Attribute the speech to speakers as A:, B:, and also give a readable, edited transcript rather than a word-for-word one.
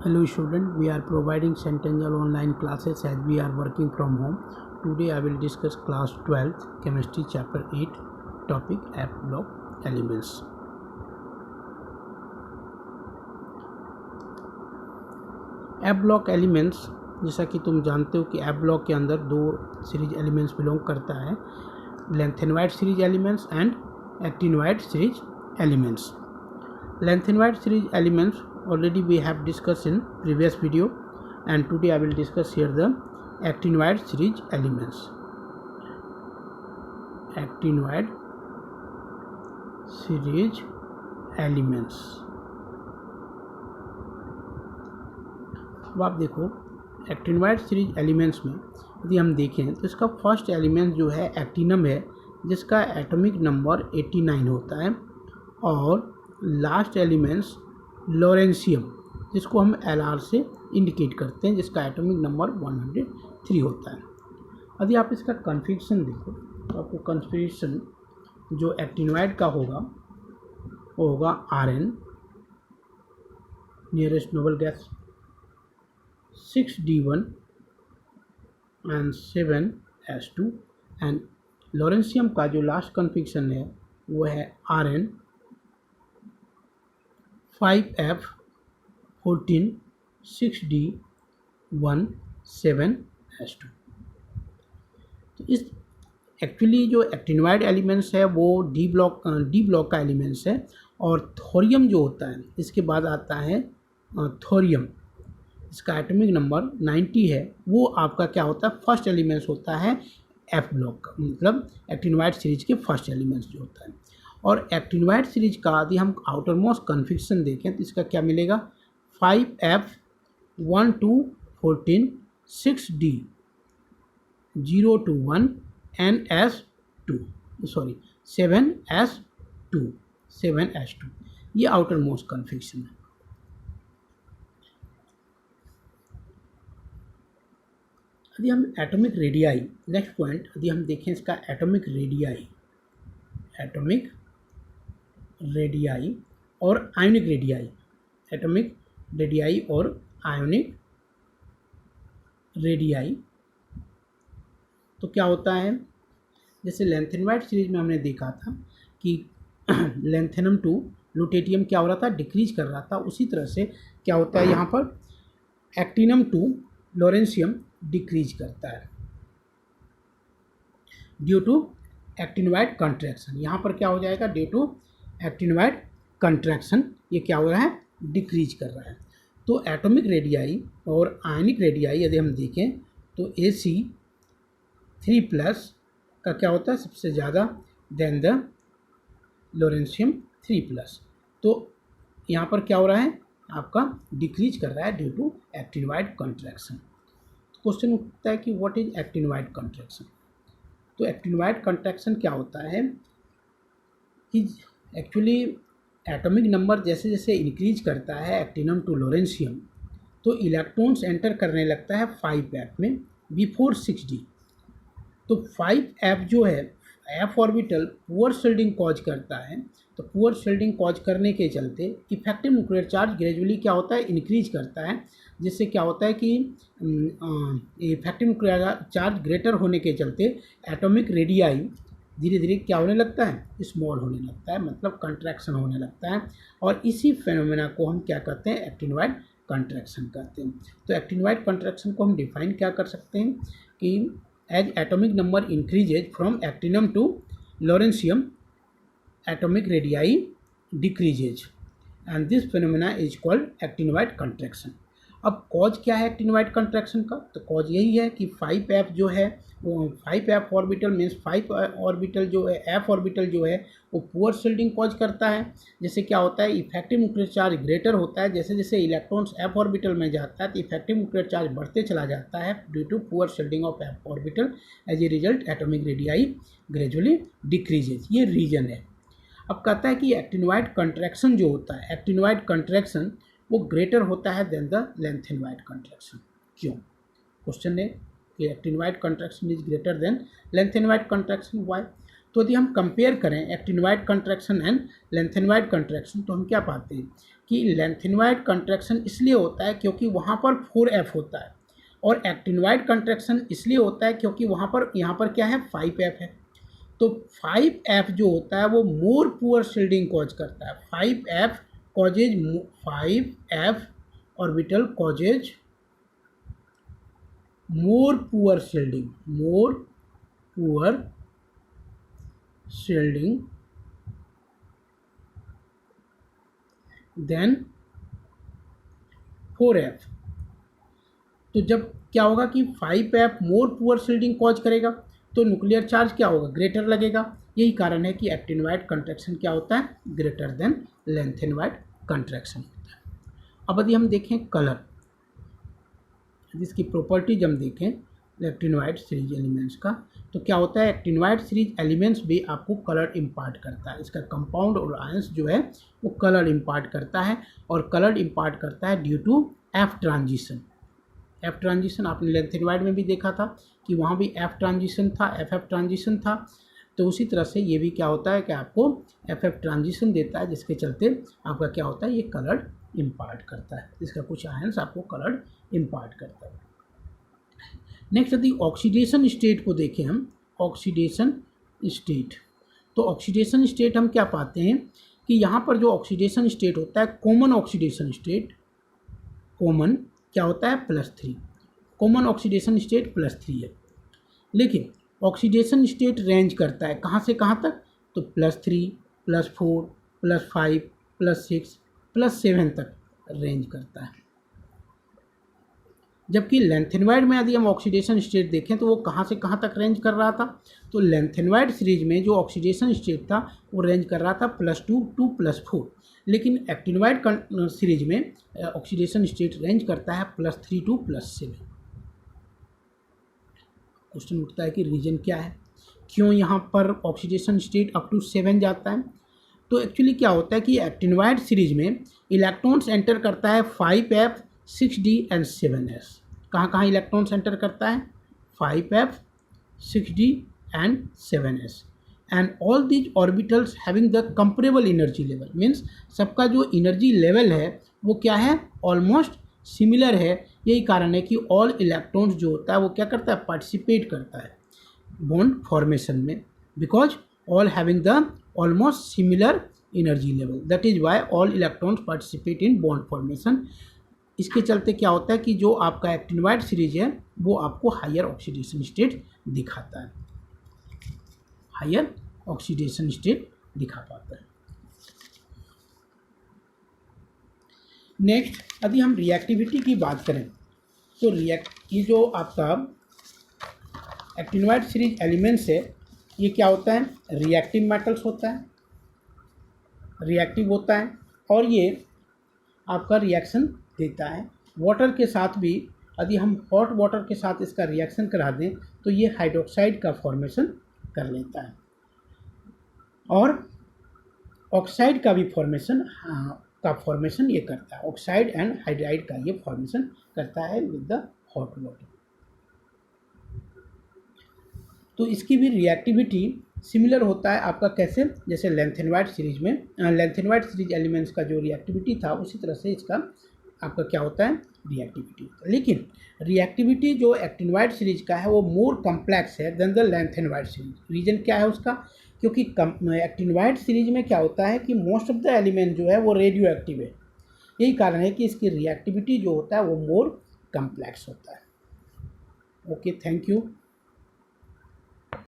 A: Hello student, we are providing Centennial online classes as we are working from home. Today I will discuss class 12th chemistry chapter 8 topic F block elements. F block elements जैसा कि तुम जानते हो कि F block के अंदर दो series elements belong करता है, lanthanide series elements and actinide series elements. Lengthenwide series elements already we have discussed in previous video, and today I will discuss here the actinide series elements. Actinide series elements. अब आप देखो एक्टिनवाइड series elements में यदि हम देखें तो इसका first element जो है एक्टिनम है, जिसका एटॉमिक नंबर 89 होता है, और लास्ट एलिमेंट्स लॉरेंशियम, जिसको हम LR से इंडिकेट करते हैं, जिसका एटॉमिक नंबर 103 होता है. यदि आप इसका कन्फिग्रेशन देखो तो आपको कन्फिग्रेशन जो एक्टिनवाइड का होगा वो होगा Rn nearest noble gas 6d1 and 7s2, and lawrencium का जो लास्ट कन्फिग्रेशन है वो है Rn 5f14 6d1 7s2. तो इस एक्चुअली जो एक्टिनवाइड एलिमेंट्स है वो डी ब्लॉक का एलिमेंट्स है, और थोरियम जो होता है इसके बाद आता है थोरियम, इसका एटॉमिक नंबर 90 है. वो आपका क्या होता है, फर्स्ट एलिमेंट्स होता है एफ ब्लॉक का, मतलब एक्टिनवाइड सीरीज के फर्स्ट एलिमेंट्स जो होता है. और एक्टिनवाइड सीरीज का यदि हम आउटर मोस्ट कन्फिग्रेशन देखें तो इसका क्या मिलेगा, 5f1214 6d 021 ns2 7s2, ये आउटर मोस्ट कन्फिग्रेशन है. यदि हम एटॉमिक रेडियाई, नेक्स्ट पॉइंट यदि हम देखें इसका एटॉमिक रेडियाई और आयोनिक रेडियाई, एटॉमिक रेडियाई और आयोनिक रेडियाई, तो क्या होता है, जैसे लेंथेनवाइड सीरीज में हमने देखा था कि लेंथेनम टू लुटेटियम क्या हो रहा था, डिक्रीज कर रहा था. उसी तरह से क्या होता है यहाँ पर एक्टिनम टू लॉरेंशियम डिक्रीज करता है ड्यू टू एक्टिनवाइड कंट्रैक्शन. यहाँ पर क्या हो जाएगा, ड्यू टू एक्टिनवाइड कंट्रैक्शन ये क्या हो रहा है, डिक्रीज कर रहा है. तो एटॉमिक रेडियाई और आयनिक रेडियाई यदि हम देखें तो Ac3+ का क्या होता है सबसे ज़्यादा देन द लॉरेंशियम 3+. तो यहाँ पर क्या हो रहा है, आपका डिक्रीज कर रहा है ड्यू टू एक्टिनवाइड कंट्रैक्शन. क्वेश्चन उठता है कि व्हाट इज एक्टिनवाइड कंट्रैक्शन. तो एक्टिनवाइड कंट्रैक्शन क्या होता है कि एक्चुअली एटॉमिक नंबर जैसे जैसे इंक्रीज करता है एक्टिनम टू लॉरेंशियम, तो इलेक्ट्रॉन्स एंटर करने लगता है 5f में बिफोर 6d. तो 5f जो है f orbital poor shielding cause करता है. तो पुअर शील्डिंग कॉज करने के चलते इफेक्टिव न्यूक्लियर चार्ज ग्रेजुअली क्या होता है, इंक्रीज करता है, जिससे क्या होता है कि इफेक्टिव न्यूक्लियर चार्ज ग्रेटर होने के चलते एटॉमिक रेडियाई धीरे धीरे क्या होने लगता है, स्मॉल होने लगता है, मतलब कंट्रैक्शन होने लगता है. और इसी फेनोमेना को हम क्या करते हैं, एक्टिनवाइड कंट्रैक्शन करते हैं. तो एक्टिनवाइड कंट्रैक्शन को हम डिफाइन क्या कर सकते हैं कि as atomic number increases from actinium to lawrencium atomic radii decreases, and this phenomena is called actinide contraction. अब कॉज क्या है एक्टिनवाइड कंट्रैक्शन का, तो कॉज यही है कि 5f जो है वो 5f ऑर्बिटल मीन्स 5 ऑर्बिटल जो है f ऑर्बिटल जो है वो पुअर शील्डिंग कॉज करता है. जैसे क्या होता है, इफेक्टिव न्यूक्लियर चार्ज ग्रेटर होता है, जैसे जैसे इलेक्ट्रॉन्स f ऑर्बिटल में जाता है तो इफेक्टिव न्यूक्लियर चार्ज बढ़ते चला जाता है due to poor shielding of f orbital. As a result atomic radii gradually decreases, ये रीजन है. अब कहता है कि एक्टिनवाइड कंट्रैक्शन जो होता है, एक्टिनवाइड कंट्रैक्शन वो ग्रेटर होता है देन द लेंथेनवाइड कंट्रैक्शन. क्यों, क्वेश्चन है कि actinide contraction is greater than lanthanide contraction, why. तो यदि हम कंपेयर करें actinoid contraction and lanthanoid contraction, तो हम क्या पाते हैं कि लेंथेनोइड कंट्रैक्शन इसलिए होता है क्योंकि वहाँ पर 4F होता है, और एक्टिनोइड कंट्रैक्शन इसलिए होता है क्योंकि वहाँ पर यहाँ पर क्या है 5F है। तो 5F जो होता है वो मोर पुअर शील्डिंग कॉज करता है। 5F causes 5F orbital causes more poor shielding than 4F। तो जब क्या होगा कि 5F मोर पुअर शील्डिंग कॉज करेगा तो न्यूक्लियर चार्ज क्या होगा, ग्रेटर लगेगा। यही कारण है कि एक्टिनोइड कंट्रैक्शन क्या होता है, ग्रेटर देन लेंथेनोइड कंट्रैक्शन होता है। अब यदि हम देखें कलर, जिसकी प्रॉपर्टीज हम देखें एक्टिनोइड सीरीज एलिमेंट्स का, तो क्या होता है एक्टिनोइड सीरीज एलिमेंट्स भी आपको कलर इम्पार्ट करता है। इसका कंपाउंड और आयंस जो है वो कलर इम्पार्ट करता है, और कलर इम्पार्ट करता है due to F transition. F transition आपने लेंथेनोइड में भी देखा था कि वहाँ भी एफ ट्रांजिशन था, एफ ट्रांजिशन था। तो उसी तरह से ये भी क्या होता है कि आपको एफ ट्रांजिशन देता है, जिसके चलते आपका क्या होता है, ये कलर इम्पार्ट करता है। इसका कुछ आयंस आपको कलर इम्पार्ट करता है। नेक्स्ट यदि ऑक्सीडेशन स्टेट को देखें हम, ऑक्सीडेशन स्टेट, तो ऑक्सीडेशन स्टेट हम क्या पाते हैं कि यहाँ पर जो ऑक्सीडेशन स्टेट होता है, कॉमन ऑक्सीडेशन स्टेट, कॉमन क्या होता है +3, कॉमन ऑक्सीडेशन स्टेट +3 है। लेकिन ऑक्सीडेशन स्टेट रेंज करता है कहाँ से कहाँ तक, तो +3, +4, +5, +6, +7 तक रेंज करता है। जबकि लेंथेनोइड में यदि हम ऑक्सीडेशन स्टेट देखें तो वो कहाँ से कहाँ तक रेंज कर रहा था, तो लेंथेनोइड सीरीज में जो ऑक्सीडेशन स्टेट था वो रेंज कर रहा था +2 to +4, लेकिन एक्टिनोइड सीरीज में ऑक्सीडेशन स्टेट रेंज करता है +3 to +7। क्वेश्चन उठता है कि रीजन क्या है, क्यों यहाँ पर ऑक्सीडेशन स्टेट अप टू 7 जाता है। तो एक्चुअली क्या होता है कि एक्टिनोइड सीरीज में इलेक्ट्रॉन्स एंटर करता है 5F, 6D एंड 7S। कहाँ कहाँ इलेक्ट्रॉन्स एंटर करता है, 5F, 6D and 7S, and all these orbitals having the comparable energy level, means सबका जो एनर्जी लेवल है वो क्या है, ऑलमोस्ट सिमिलर है। यही कारण है कि ऑल इलेक्ट्रॉन्स जो होता है वो क्या करता है, पार्टिसिपेट करता है बॉन्ड फॉर्मेशन में, because all having the almost similar energy level, that is why all electrons participate in bond formation. इसके चलते क्या होता है कि जो आपका एक्टिनोइड सीरीज है वो आपको हायर ऑक्सीडेशन स्टेट दिखाता है, हायर ऑक्सीडेशन स्टेट दिखा पाता है। नेक्स्ट यदि हम रिएक्टिविटी की बात करें तो ये जो आपका एक्टिनोइड सीरीज एलिमेंट्स है ये क्या होता है, रिएक्टिव मेटल्स होता है, रिएक्टिव होता है, और ये आपका रिएक्शन देता है वाटर के साथ भी। यदि हम हॉट वाटर के साथ इसका रिएक्शन करा दें तो ये हाइड्रोक्साइड का फॉर्मेशन कर लेता है, और ऑक्साइड का भी फॉर्मेशन ये करता है, ऑक्साइड एंड हाइड्राइड का ये फॉर्मेशन करता है विद द हॉट वाटर। तो इसकी भी रिएक्टिविटी सिमिलर होता है आपका कैसे, जैसे लेंथेनोइड सीरीज में लेंथेनोइड सीरीज एलिमेंट्स का जो रिएक्टिविटी था उसी तरह से इसका आपका क्या होता है, रिएक्टिविटी होता है। लेकिन रिएक्टिविटी जो एक्टिनोइड सीरीज का है वो मोर कम्प्लेक्स है then the lanthanoid series. Reason क्या है उसका, क्योंकि एक्टिनोइड सीरीज में क्या होता है कि मोस्ट ऑफ द एलिमेंट जो है वो रेडियो एक्टिव है। यही कारण है कि इसकी रिएक्टिविटी जो होता है वो मोर कम्प्लेक्स होता है। Okay, thank you.